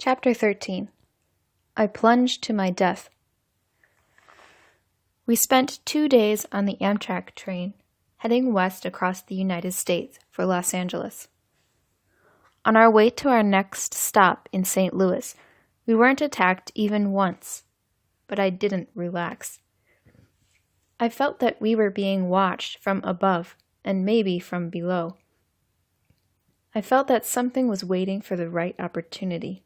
Chapter 13. I Plunged to My Death. We spent 2 days on the Amtrak train, heading west across the United States for Los Angeles. On our way to our next stop in St. Louis, we weren't attacked even once, but I didn't relax. I felt that we were being watched from above and maybe from below. I felt that something was waiting for the right opportunity.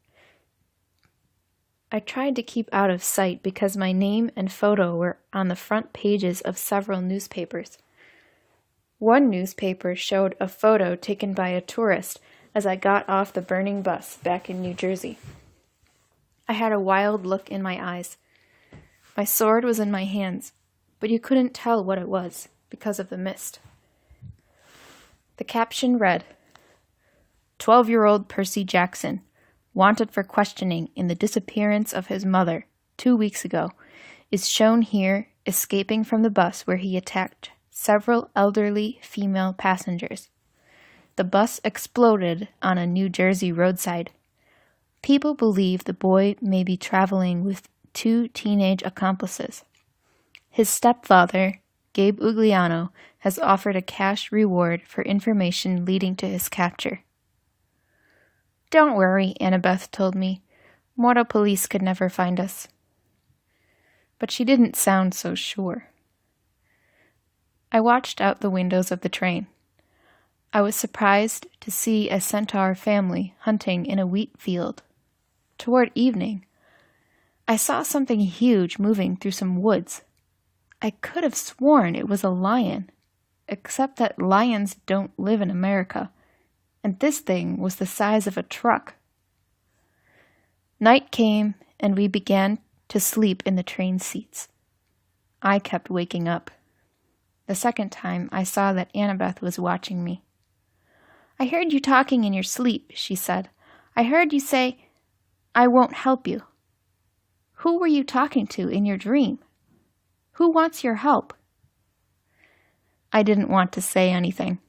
I tried to keep out of sight because my name and photo were on the front pages of several newspapers. One newspaper showed a photo taken by a tourist as I got off the burning bus back in New Jersey. I had a wild look in my eyes. My sword was in my hands, but you couldn't tell what it was because of the mist. The caption read, 12-year-old Percy Jackson, wanted for questioning in the disappearance of his mother 2 weeks ago, is shown here escaping from the bus where he attacked several elderly female passengers. The bus exploded on a New Jersey roadside. People believe the boy may be traveling with 2 teenage accomplices. His stepfather, Gabe Ugliano, has offered a cash reward for information leading to his capture. Don't worry, Annabeth told me. Mortal police could never find us. But she didn't sound so sure. I watched out the windows of the train. I was surprised to see a centaur family hunting in a wheat field. Toward evening, I saw something huge moving through some woods. I could have sworn it was a lion, except that lions don't live in America. And this thing was the size of a truck. Night came, and we began to sleep in the train seats. I kept waking up. The second time, I saw that Annabeth was watching me. I heard you talking in your sleep, she said. I heard you say, I won't help you. Who were you talking to in your dream? Who wants your help? I didn't want to say anything.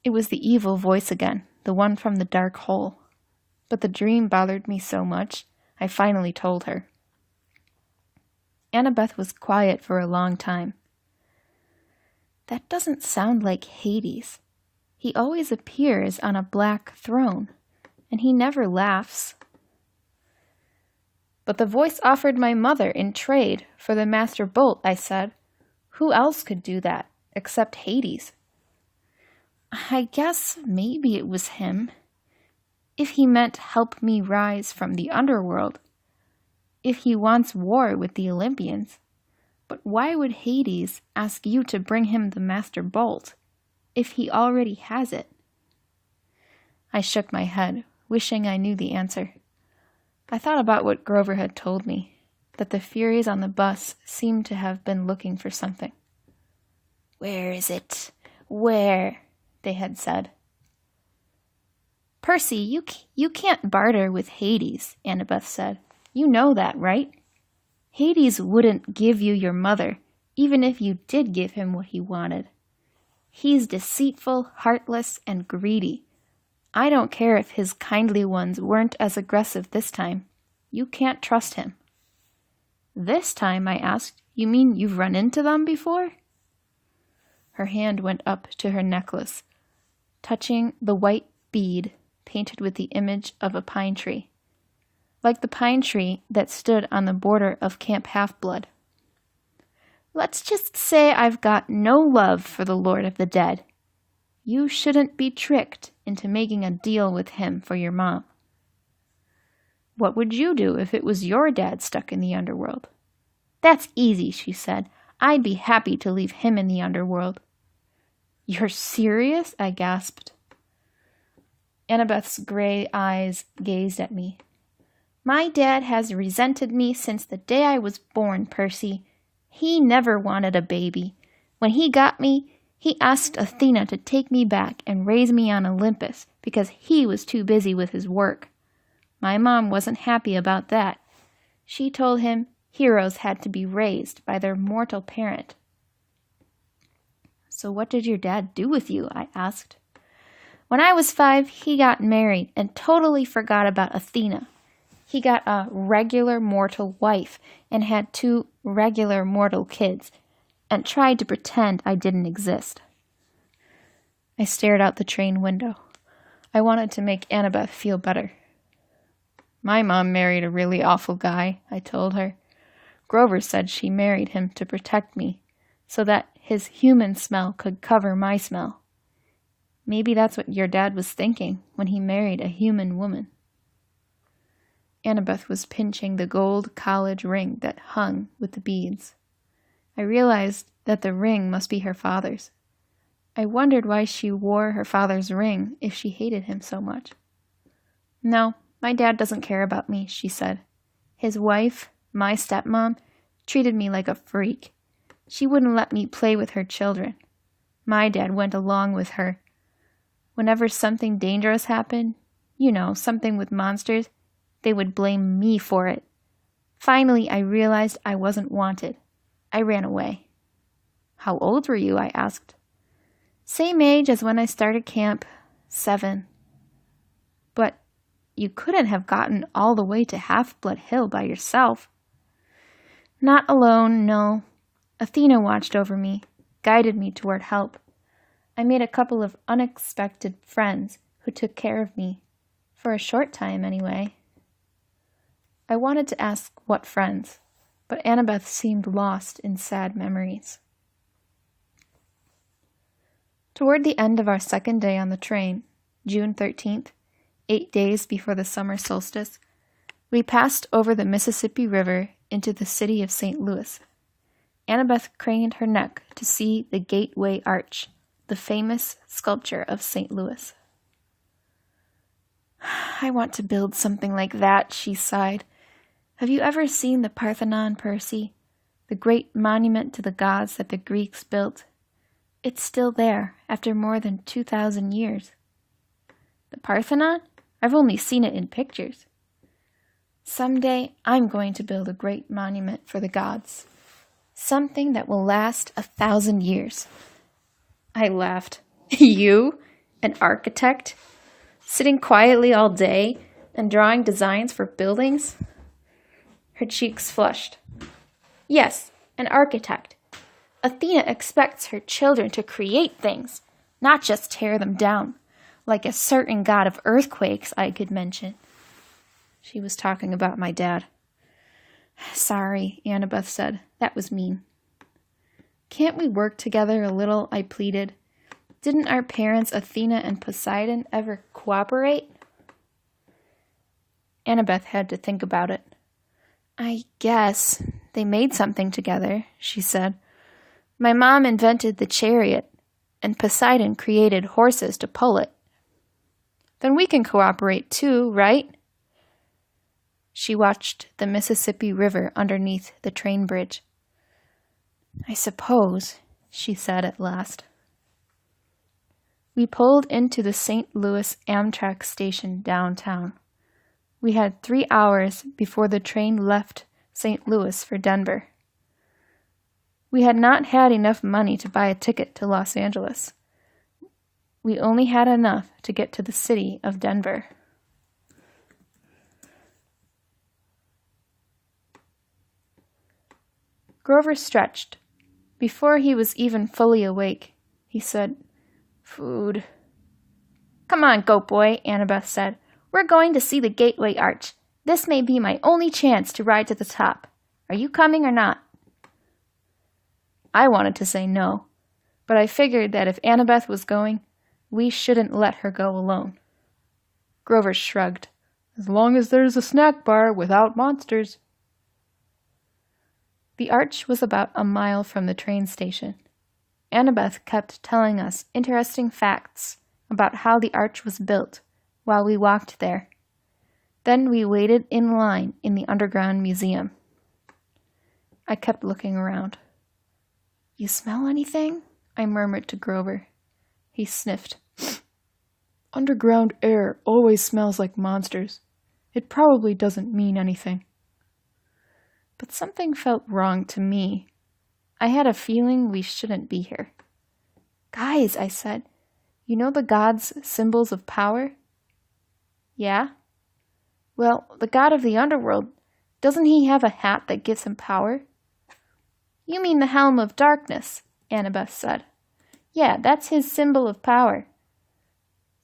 It was the evil voice again, the one from the dark hole. But the dream bothered me so much, I finally told her. Annabeth was quiet for a long time. That doesn't sound like Hades. He always appears on a black throne, and he never laughs. But the voice offered my mother in trade for the master bolt, I said. Who else could do that, except Hades? I guess maybe it was him. If he meant help me rise from the underworld. If he wants war with the Olympians. But why would Hades ask you to bring him the Master Bolt, if he already has it? I shook my head, wishing I knew the answer. I thought about what Grover had told me, that the Furies on the bus seemed to have been looking for something. Where is it? Where? They had said. Percy, you can't barter with Hades, Annabeth said. You know that, right? Hades wouldn't give you your mother, even if you did give him what he wanted. He's deceitful, heartless, and greedy. I don't care if his kindly ones weren't as aggressive this time. You can't trust him. This time, I asked, you mean you've run into them before? Her hand went up to her necklace, touching the white bead painted with the image of a pine tree, like the pine tree that stood on the border of Camp Half-Blood. Let's just say I've got no love for the Lord of the Dead. You shouldn't be tricked into making a deal with him for your mom. What would you do if it was your dad stuck in the underworld? That's easy, she said. I'd be happy to leave him in the underworld. You're serious? I gasped. Annabeth's gray eyes gazed at me. My dad has resented me since the day I was born, Percy. He never wanted a baby. When he got me, he asked Athena to take me back and raise me on Olympus because he was too busy with his work. My mom wasn't happy about that. She told him heroes had to be raised by their mortal parent. So what did your dad do with you? I asked. When I was 5, he got married and totally forgot about Athena. He got a regular mortal wife and had 2 regular mortal kids and tried to pretend I didn't exist. I stared out the train window. I wanted to make Annabeth feel better. My mom married a really awful guy, I told her. Grover said she married him to protect me, so that his human smell could cover my smell. Maybe that's what your dad was thinking when he married a human woman. Annabeth was pinching the gold college ring that hung with the beads. I realized that the ring must be her father's. I wondered why she wore her father's ring if she hated him so much. No, my dad doesn't care about me, she said. His wife, my stepmom, treated me like a freak. She wouldn't let me play with her children. My dad went along with her. Whenever something dangerous happened, something with monsters, they would blame me for it. Finally, I realized I wasn't wanted. I ran away. How old were you? I asked. Same age as when I started camp, 7. But you couldn't have gotten all the way to Half-Blood Hill by yourself. Not alone, no. Athena watched over me, guided me toward help. I made a couple of unexpected friends who took care of me, for a short time anyway. I wanted to ask what friends, but Annabeth seemed lost in sad memories. Toward the end of our second day on the train, June 13th, 8 days before the summer solstice, we passed over the Mississippi River into the city of St. Louis. Annabeth craned her neck to see the Gateway Arch, the famous sculpture of St. Louis. I want to build something like that, she sighed. Have you ever seen the Parthenon, Percy? The great monument to the gods that the Greeks built? It's still there, after more than 2,000 years. The Parthenon? I've only seen it in pictures. Someday, I'm going to build a great monument for the gods. Something that will last 1,000 years. I laughed. You? An architect? Sitting quietly all day and drawing designs for buildings? Her cheeks flushed. Yes, an architect. Athena expects her children to create things, not just tear them down, like a certain god of earthquakes I could mention. She was talking about my dad. Sorry, Annabeth said. That was mean. Can't we work together a little? I pleaded. Didn't our parents, Athena and Poseidon, ever cooperate? Annabeth had to think about it. I guess they made something together, she said. My mom invented the chariot, and Poseidon created horses to pull it. Then we can cooperate too, right? She watched the Mississippi River underneath the train bridge. I suppose, she said at last. We pulled into the St. Louis Amtrak station downtown. We had 3 hours before the train left St. Louis for Denver. We had not had enough money to buy a ticket to Los Angeles. We only had enough to get to the city of Denver. Grover stretched. Before he was even fully awake, he said, Food. Come on, goat boy, Annabeth said. We're going to see the Gateway Arch. This may be my only chance to ride to the top. Are you coming or not? I wanted to say no, but I figured that if Annabeth was going, we shouldn't let her go alone. Grover shrugged. As long as there's a snack bar without monsters. The arch was about a mile from the train station. Annabeth kept telling us interesting facts about how the arch was built while we walked there. Then we waited in line in the underground museum. I kept looking around. You smell anything? I murmured to Grover. He sniffed. Underground air always smells like monsters. It probably doesn't mean anything. But something felt wrong to me. I had a feeling we shouldn't be here. Guys, I said, you know the gods' symbols of power? Yeah? Well, the god of the underworld, doesn't he have a hat that gives him power? You mean the helm of darkness, Annabeth said. Yeah, that's his symbol of power.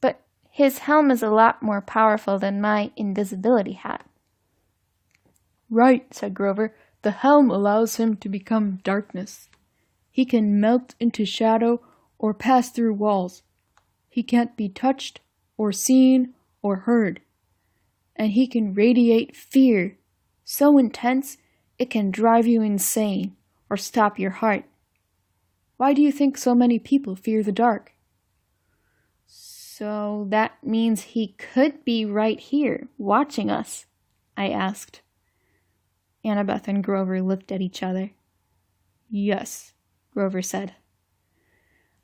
But his helm is a lot more powerful than my invisibility hat. Right, said Grover. The helm allows him to become darkness. He can melt into shadow or pass through walls. He can't be touched or seen or heard. And he can radiate fear, so intense it can drive you insane or stop your heart. Why do you think so many people fear the dark? So that means he could be right here, watching us, I asked. Annabeth and Grover looked at each other. Yes, Grover said.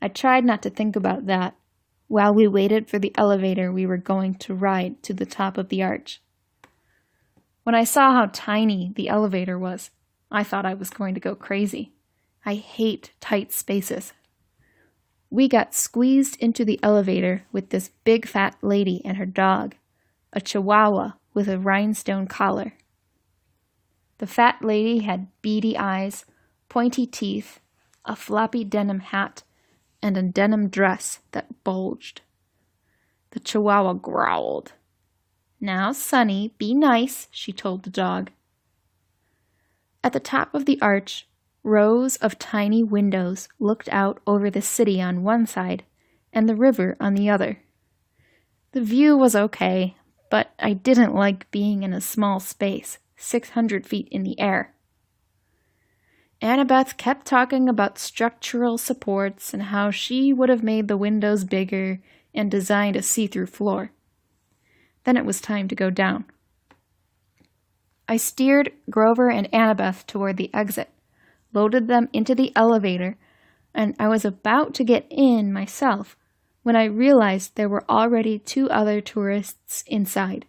I tried not to think about that while we waited for the elevator we were going to ride to the top of the arch. When I saw how tiny the elevator was, I thought I was going to go crazy. I hate tight spaces. We got squeezed into the elevator with this big fat lady and her dog, a chihuahua with a rhinestone collar. The fat lady had beady eyes, pointy teeth, a floppy denim hat, and a denim dress that bulged. The chihuahua growled. Now, Sonny, be nice, she told the dog. At the top of the arch, rows of tiny windows looked out over the city on one side and the river on the other. The view was okay, but I didn't like being in a small space, 600 feet in the air. Annabeth kept talking about structural supports and how she would have made the windows bigger and designed a see-through floor. Then it was time to go down. I steered Grover and Annabeth toward the exit, loaded them into the elevator, and I was about to get in myself when I realized there were already 2 other tourists inside.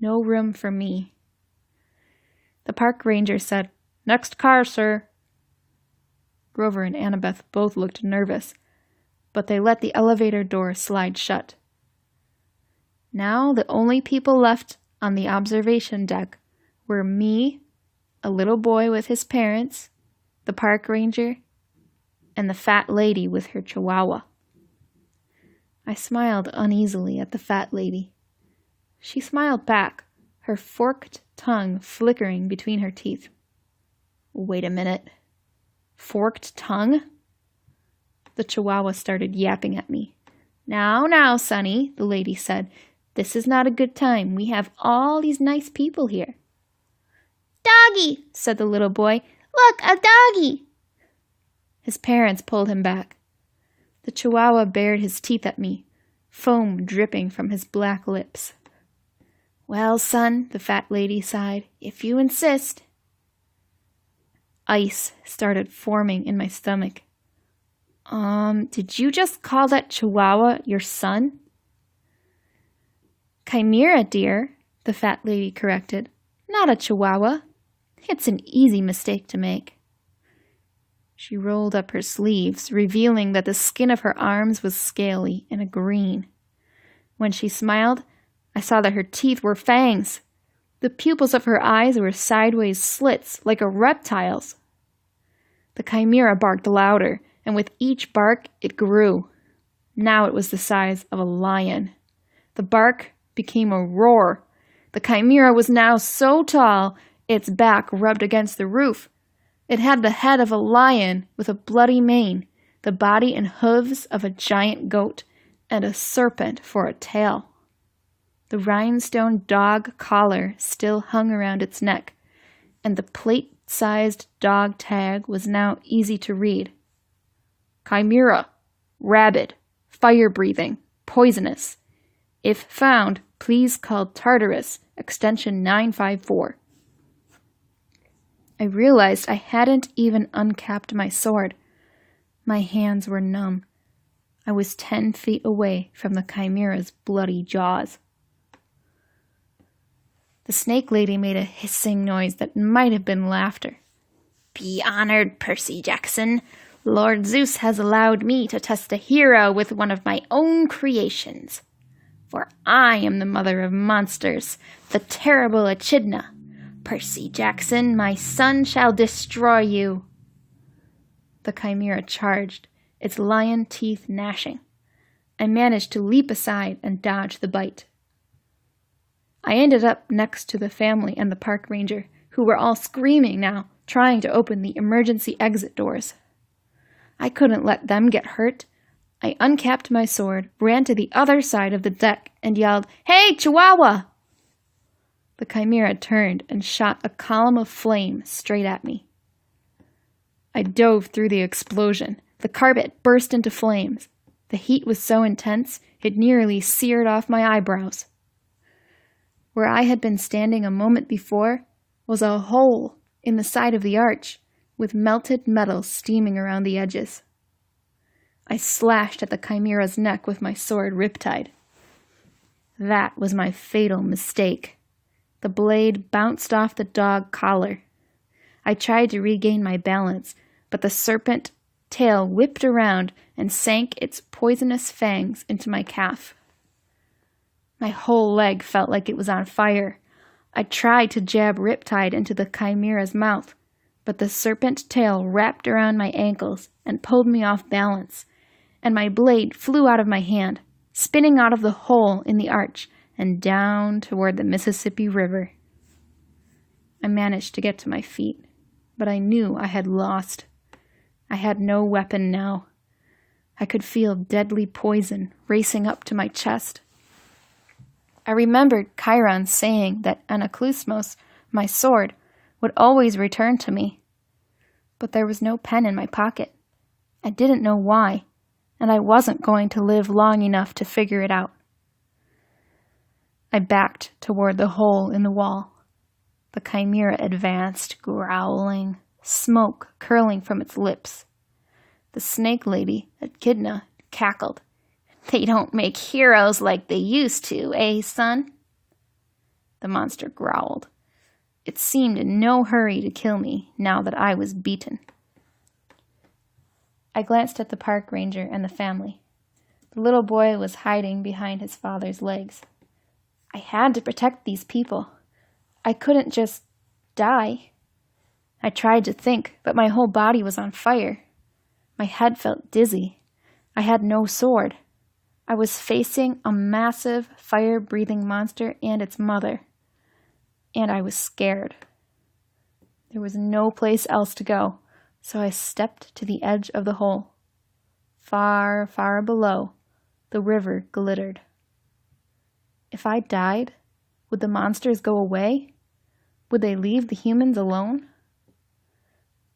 No room for me. The park ranger said, "Next car, sir." Grover and Annabeth both looked nervous, but they let the elevator door slide shut. Now the only people left on the observation deck were me, a little boy with his parents, the park ranger, and the fat lady with her chihuahua. I smiled uneasily at the fat lady. She smiled back, her forked tongue flickering between her teeth. Wait a minute. Forked tongue? The chihuahua started yapping at me. Now, Sonny, the lady said. This is not a good time. We have all these nice people here. Doggy, said the little boy. Look, a doggy. His parents pulled him back. The chihuahua bared his teeth at me, foam dripping from his black lips. Well, son, the fat lady sighed, if you insist. Ice started forming in my stomach. Did you just call that chihuahua your son? Chimera, dear, the fat lady corrected. Not a chihuahua. It's an easy mistake to make. She rolled up her sleeves, revealing that the skin of her arms was scaly and a green. When she smiled, I saw that her teeth were fangs. The pupils of her eyes were sideways slits, like a reptile's. The chimera barked louder, and with each bark it grew. Now it was the size of a lion. The bark became a roar. The chimera was now so tall, its back rubbed against the roof. It had the head of a lion with a bloody mane, the body and hooves of a giant goat, and a serpent for a tail. The rhinestone dog collar still hung around its neck, and the plate-sized dog tag was now easy to read. Chimera, rabid, fire-breathing, poisonous. If found, please call Tartarus, extension 954. I realized I hadn't even uncapped my sword. My hands were numb. I was 10 feet away from the chimera's bloody jaws. The snake lady made a hissing noise that might have been laughter. Be honored, Percy Jackson. Lord Zeus has allowed me to test a hero with one of my own creations. For I am the mother of monsters, the terrible Echidna. Percy Jackson, my son shall destroy you. The chimera charged, its lion teeth gnashing. I managed to leap aside and dodge the bite. I ended up next to the family and the park ranger, who were all screaming now, trying to open the emergency exit doors. I couldn't let them get hurt. I uncapped my sword, ran to the other side of the deck, and yelled, "Hey, Chihuahua!" The chimera turned and shot a column of flame straight at me. I dove through the explosion. The carpet burst into flames. The heat was so intense, it nearly seared off my eyebrows. Where I had been standing a moment before was a hole in the side of the arch, with melted metal steaming around the edges. I slashed at the chimera's neck with my sword riptide. That was my fatal mistake. The blade bounced off the dog collar. I tried to regain my balance, but the serpent tail whipped around and sank its poisonous fangs into my calf. My whole leg felt like it was on fire. I tried to jab riptide into the chimera's mouth, but the serpent tail wrapped around my ankles and pulled me off balance, and my blade flew out of my hand, spinning out of the hole in the arch and down toward the Mississippi River. I managed to get to my feet, but I knew I had lost. I had no weapon now. I could feel deadly poison racing up to my chest. I remembered Chiron saying that Anaklusmos, my sword, would always return to me. But there was no pen in my pocket. I didn't know why, and I wasn't going to live long enough to figure it out. I backed toward the hole in the wall. The chimera advanced, growling, smoke curling from its lips. The snake lady, Echidna, cackled. "They don't make heroes like they used to, eh, son?" The monster growled. It seemed in no hurry to kill me now that I was beaten. I glanced at the park ranger and the family. The little boy was hiding behind his father's legs. I had to protect these people. I couldn't just die. I tried to think, but my whole body was on fire. My head felt dizzy. I had no sword. I was facing a massive, fire-breathing monster and its mother. And I was scared. There was no place else to go, so I stepped to the edge of the hole. Far, far below, the river glittered. If I died, would the monsters go away? Would they leave the humans alone?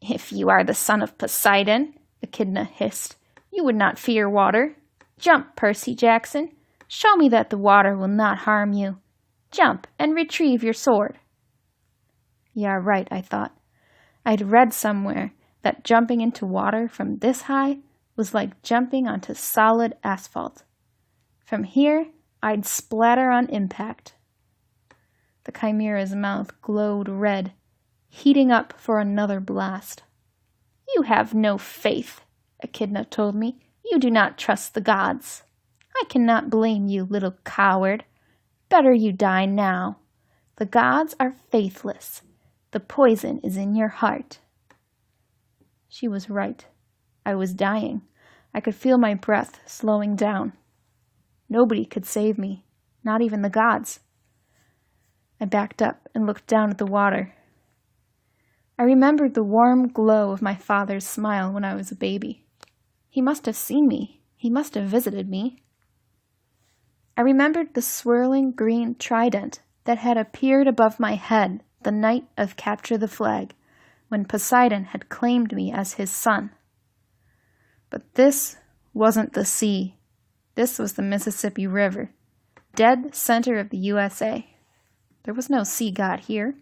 "If you are the son of Poseidon," Echidna hissed, "you would not fear water. Jump, Percy Jackson. Show me that the water will not harm you. Jump and retrieve your sword." Yeah, right, I thought. I'd read somewhere that jumping into water from this high was like jumping onto solid asphalt. From here, I'd splatter on impact. The chimera's mouth glowed red, heating up for another blast. "You have no faith," Echidna told me. "You do not trust the gods. I cannot blame you, little coward. Better you die now. The gods are faithless. The poison is in your heart." She was right. I was dying. I could feel my breath slowing down. Nobody could save me, not even the gods. I backed up and looked down at the water. I remembered the warm glow of my father's smile when I was a baby. He must have seen me. He must have visited me. I remembered the swirling green trident that had appeared above my head the night of Capture the Flag, when Poseidon had claimed me as his son. But this wasn't the sea. This was the Mississippi River, dead center of the USA. There was no sea god here.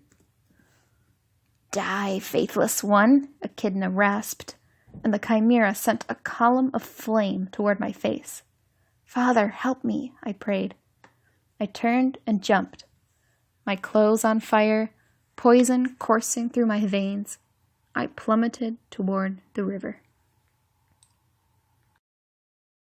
"Die, faithless one," Echidna rasped, and the chimera sent a column of flame toward my face. "Father, help me," I prayed. I turned and jumped. My clothes on fire, poison coursing through my veins, I plummeted toward the river.